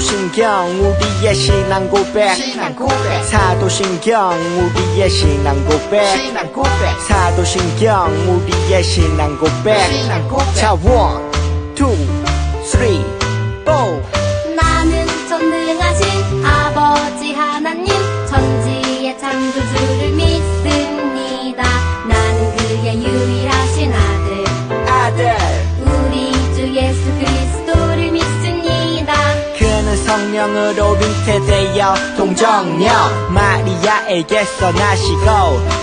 사도신경 우리의 신앙 고백 사도신경 우리의 신앙 고백 사도신경 우리의 신앙 고백 자 1, 2, 3, 4 나는 전능하신 아버지 하나님 천지의 창조주를 믿습니다. 나는 그의 유일하신 아들 우리 주 예수 그리스도를 믿습니다. 그는 성령으로 잉태되어 동정녀 마리아에게서 나시고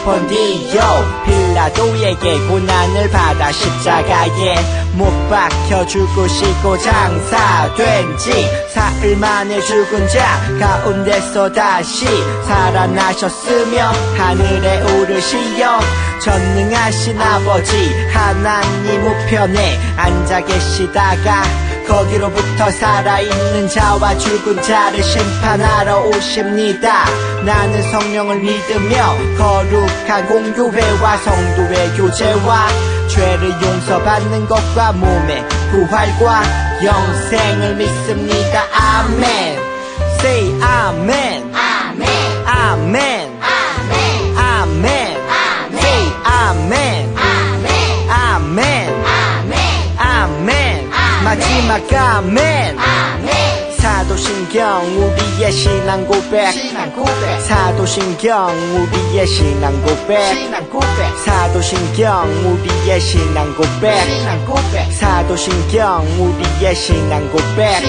본디오 빌라도에게 고난을 받아 십자가에 못 박혀 죽으시고 장사된 지 사흘 만에 죽은 자 가운데서 다시 살아나셨으며 하늘에 오르시어 전능하신 아버지 하나님 우편에 앉아 계시다가 거기로부터 살아있는 자와 죽은 자를 심판하러 오십니다. 나는 성령을 믿으며 거룩한 공교회와 성도의 교제와 죄를 용서받는 것과 몸의 부활과 영생을 믿습니다. 아멘. Say 아멘. 아멘 아멘. 아멘 아멘. Say 아멘. 아멘 아멘. 아멘 아멘. 마지막 아멘. 아멘 사도신경 우리의 신앙 고백 사도신경 우리의 신앙 고백 사도신경 우리의 신앙 고백 사도신경 우리의 신앙 고백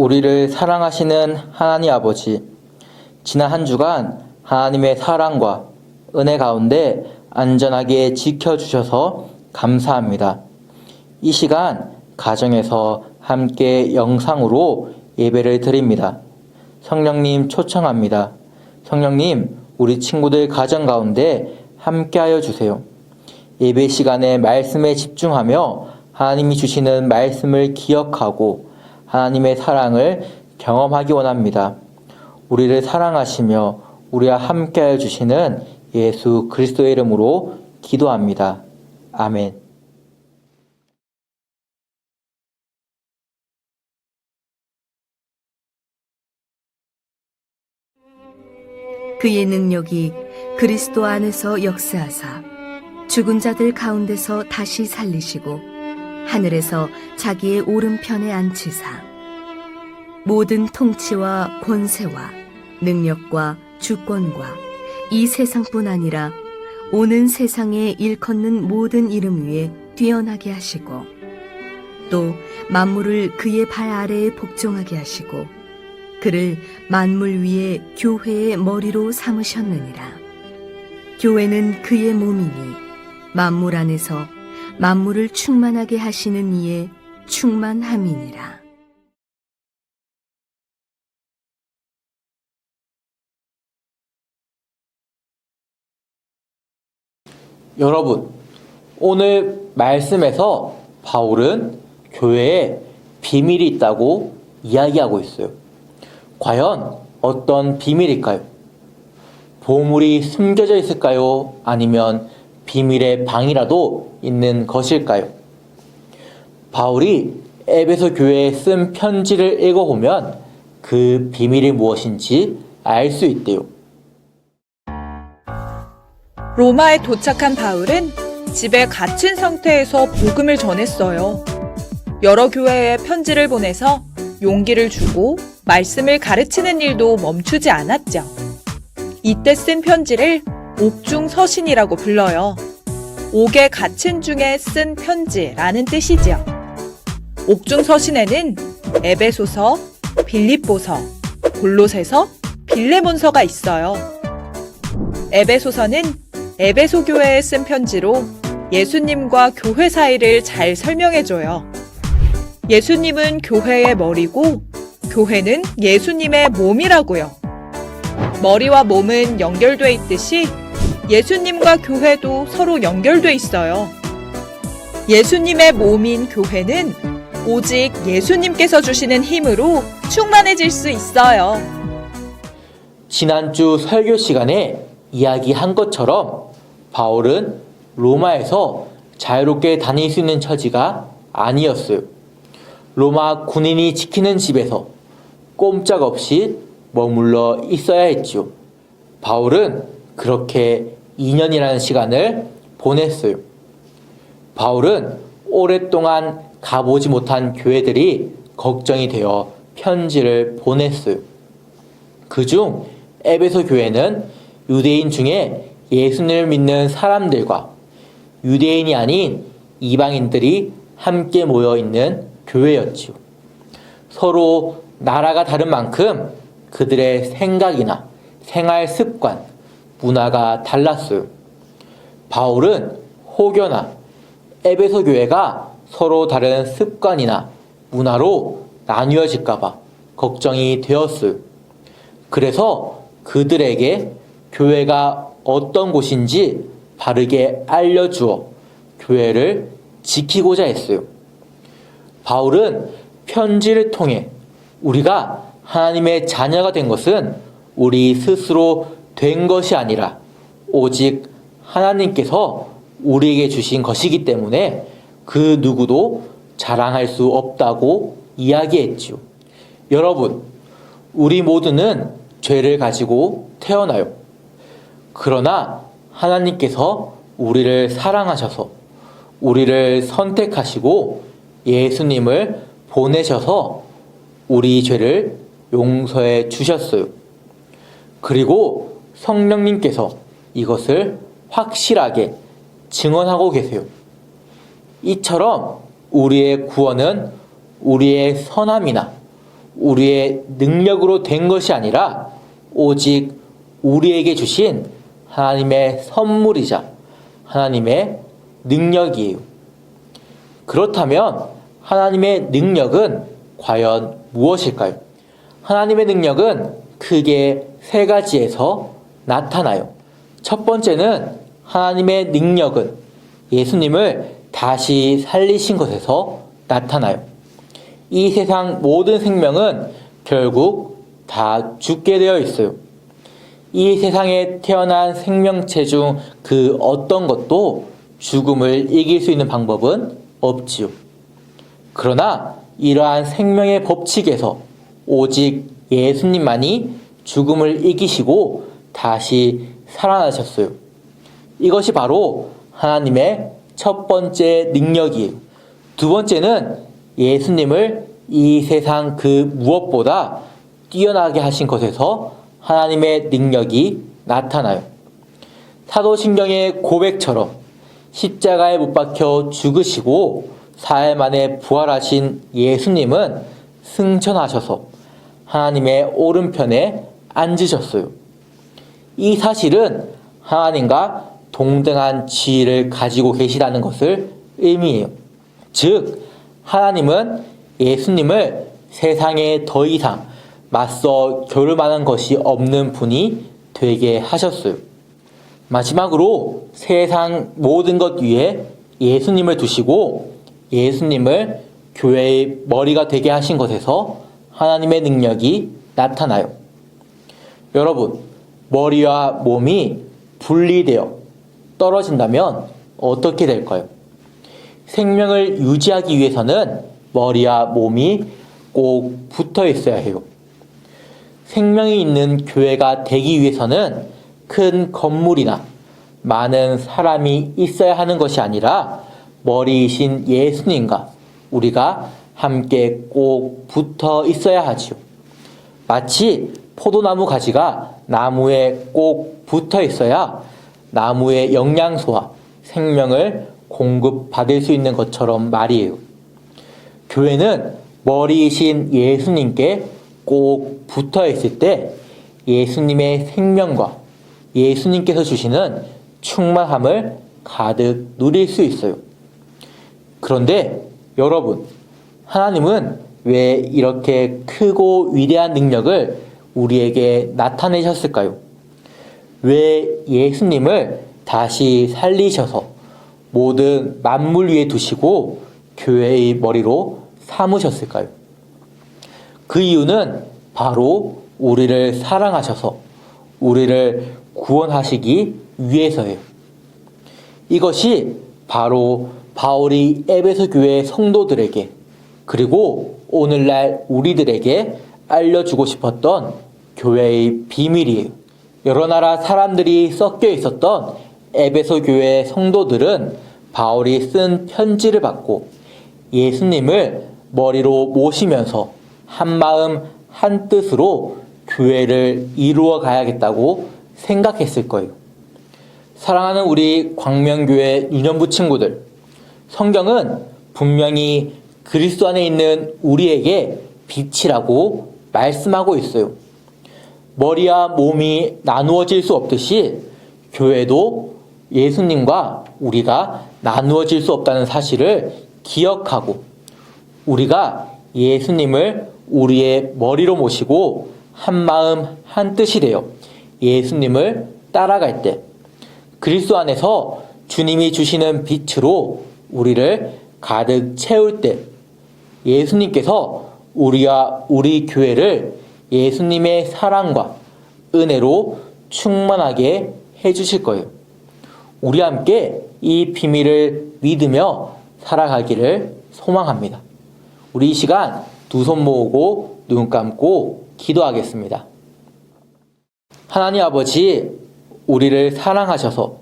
우리를 사랑하시는 하나님 아버지, 지난 한 주간 하나님의 사랑과 은혜 가운데 안전하게 지켜주셔서 감사합니다. 이 시간 가정에서 함께 영상으로 예배를 드립니다. 성령님 초청합니다. 성령님, 우리 친구들 가정 가운데 함께하여 주세요. 예배 시간에 말씀에 집중하며 하나님이 주시는 말씀을 기억하고 하나님의 사랑을 경험하기 원합니다. 우리를 사랑하시며 우리와 함께하여 주시는 예수 그리스도의 이름으로 기도합니다. 아멘. 그의 능력이 그리스도 안에서 역사하사 죽은 자들 가운데서 다시 살리시고 하늘에서 자기의 오른편에 앉히사 모든 통치와 권세와 능력과 주권과 이 세상뿐 아니라 오는 세상에 일컫는 모든 이름 위에 뛰어나게 하시고 또 만물을 그의 발 아래에 복종하게 하시고 그를 만물 위에 교회의 머리로 삼으셨느니라. 교회는 그의 몸이니 만물 안에서 만물을 충만하게 하시는 이의 충만함이니라. 여러분, 오늘 말씀에서 바울은 교회에 비밀이 있다고 이야기하고 있어요. 과연 어떤 비밀일까요? 보물이 숨겨져 있을까요? 아니면 비밀의 방이라도 있는 것일까요? 바울이 에베소 교회에 쓴 편지를 읽어보면 그 비밀이 무엇인지 알 수 있대요. 로마에 도착한 바울은 집에 갇힌 상태에서 복음을 전했어요. 여러 교회에 편지를 보내서 용기를 주고 말씀을 가르치는 일도 멈추지 않았죠. 이때 쓴 편지를 옥중서신이라고 불러요. 옥에 갇힌 중에 쓴 편지라는 뜻이지요. 옥중서신에는 에베소서, 빌립보서, 골로새서, 빌레몬서가 있어요. 에베소서는 에베소 교회에 쓴 편지로 예수님과 교회 사이를 잘 설명해줘요. 예수님은 교회의 머리고 교회는 예수님의 몸이라고요. 머리와 몸은 연결돼 있듯이 예수님과 교회도 서로 연결돼 있어요. 예수님의 몸인 교회는 오직 예수님께서 주시는 힘으로 충만해질 수 있어요. 지난주 설교 시간에 이야기한 것처럼 바울은 로마에서 자유롭게 다닐 수 있는 처지가 아니었어요. 로마 군인이 지키는 집에서 꼼짝없이 머물러 있어야 했지요. 바울은 그렇게 2년이라는 시간을 보냈어요. 바울은 오랫동안 가보지 못한 교회들이 걱정이 되어 편지를 보냈어요. 그중 에베소 교회는 유대인 중에 예수님을 믿는 사람들과 유대인이 아닌 이방인들이 함께 모여 있는 교회였지요. 서로 나라가 다른 만큼 그들의 생각이나 생활 습관, 문화가 달랐어요. 바울은 혹여나 에베소 교회가 서로 다른 습관이나 문화로 나뉘어질까봐 걱정이 되었어요. 그래서 그들에게 교회가 어떤 곳인지 바르게 알려주어 교회를 지키고자 했어요. 바울은 편지를 통해 우리가 하나님의 자녀가 된 것은 우리 스스로 된 것이 아니라 오직 하나님께서 우리에게 주신 것이기 때문에 그 누구도 자랑할 수 없다고 이야기했지요. 여러분, 우리 모두는 죄를 가지고 태어나요. 그러나 하나님께서 우리를 사랑하셔서 우리를 선택하시고 예수님을 보내셔서 우리 죄를 용서해 주셨어요. 그리고 성령님께서 이것을 확실하게 증언하고 계세요. 이처럼 우리의 구원은 우리의 선함이나 우리의 능력으로 된 것이 아니라 오직 우리에게 주신 하나님의 선물이자 하나님의 능력이에요. 그렇다면 하나님의 능력은 과연 무엇일까요? 하나님의 능력은 크게 세 가지에서 나타나요. 첫 번째는 하나님의 능력은 예수님을 다시 살리신 것에서 나타나요. 이 세상 모든 생명은 결국 다 죽게 되어 있어요. 이 세상에 태어난 생명체 중 그 어떤 것도 죽음을 이길 수 있는 방법은 없지요. 그러나 이러한 생명의 법칙에서 오직 예수님만이 죽음을 이기시고 다시 살아나셨어요. 이것이 바로 하나님의 첫 번째 능력이에요. 두 번째는 예수님을 이 세상 그 무엇보다 뛰어나게 하신 것에서 하나님의 능력이 나타나요. 사도신경의 고백처럼 십자가에 못 박혀 죽으시고 사흘 만에 부활하신 예수님은 승천하셔서 하나님의 오른편에 앉으셨어요. 이 사실은 하나님과 동등한 지위를 가지고 계시다는 것을 의미해요. 즉, 하나님은 예수님을 세상에 더 이상 맞서 겨룰만한 것이 없는 분이 되게 하셨어요. 마지막으로 세상 모든 것 위에 예수님을 두시고 예수님을 교회의 머리가 되게 하신 것에서 하나님의 능력이 나타나요. 여러분, 머리와 몸이 분리되어 떨어진다면 어떻게 될까요? 생명을 유지하기 위해서는 머리와 몸이 꼭 붙어 있어야 해요. 생명이 있는 교회가 되기 위해서는 큰 건물이나 많은 사람이 있어야 하는 것이 아니라 머리이신 예수님과 우리가 함께 꼭 붙어 있어야 하지요. 마치 포도나무 가지가 나무에 꼭 붙어 있어야 나무의 영양소와 생명을 공급받을 수 있는 것처럼 말이에요. 교회는 머리이신 예수님께 꼭 붙어 있을 때 예수님의 생명과 예수님께서 주시는 충만함을 가득 누릴 수 있어요. 그런데 여러분, 하나님은 왜 이렇게 크고 위대한 능력을 우리에게 나타내셨을까요? 왜 예수님을 다시 살리셔서 모든 만물 위에 두시고 교회의 머리로 삼으셨을까요? 그 이유는 바로 우리를 사랑하셔서 우리를 구원하시기 위해서예요. 이것이 바로 바울이 에베소 교회 성도들에게 그리고 오늘날 우리들에게 알려주고 싶었던 교회의 비밀이에요. 여러 나라 사람들이 섞여 있었던 에베소 교회 성도들은 바울이 쓴 편지를 받고 예수님을 머리로 모시면서 한마음 한뜻으로 교회를 이루어 가야겠다고 생각했을 거예요. 사랑하는 우리 광명교회 유년부 친구들, 성경은 분명히 그리스도 안에 있는 우리에게 빛이라고 말씀하고 있어요. 머리와 몸이 나누어질 수 없듯이 교회도 예수님과 우리가 나누어질 수 없다는 사실을 기억하고 우리가 예수님을 우리의 머리로 모시고 한마음 한뜻이 되어 예수님을 따라갈 때 그리스도 안에서 주님이 주시는 빛으로 우리를 가득 채울 때 예수님께서 우리와 우리 교회를 예수님의 사랑과 은혜로 충만하게 해주실 거예요. 우리 함께 이 비밀을 믿으며 살아가기를 소망합니다. 우리 이 시간 두 손 모으고 눈 감고 기도하겠습니다. 하나님 아버지, 우리를 사랑하셔서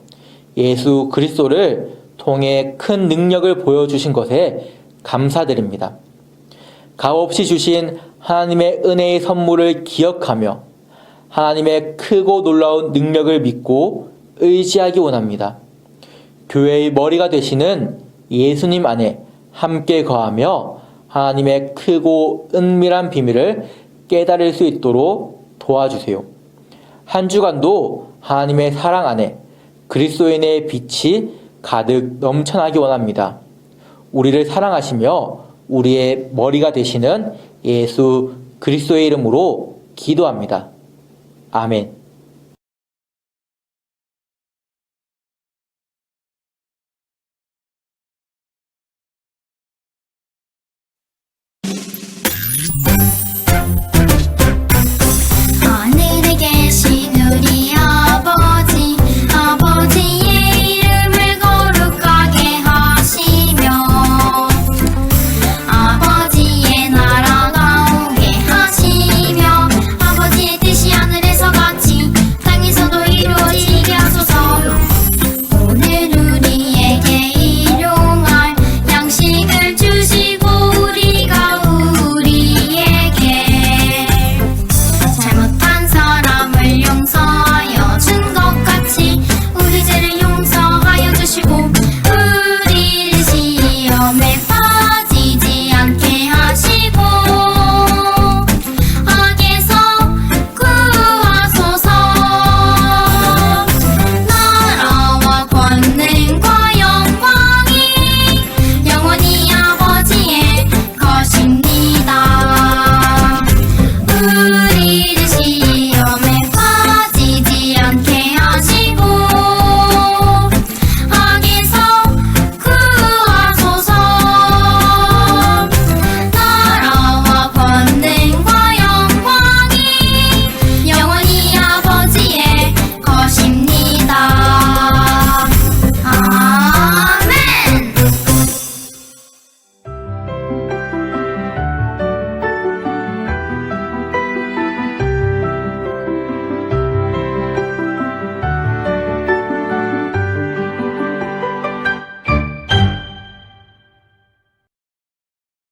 예수 그리스도를 통해 큰 능력을 보여주신 것에 감사드립니다. 값없이 주신 하나님의 은혜의 선물을 기억하며 하나님의 크고 놀라운 능력을 믿고 의지하기 원합니다. 교회의 머리가 되시는 예수님 안에 함께 거하며 하나님의 크고 은밀한 비밀을 깨달을 수 있도록 도와주세요. 한 주간도 하나님의 사랑 안에 그리스도인의 빛이 가득 넘쳐나기 원합니다. 우리를 사랑하시며 우리의 머리가 되시는 예수 그리스도의 이름으로 기도합니다. 아멘.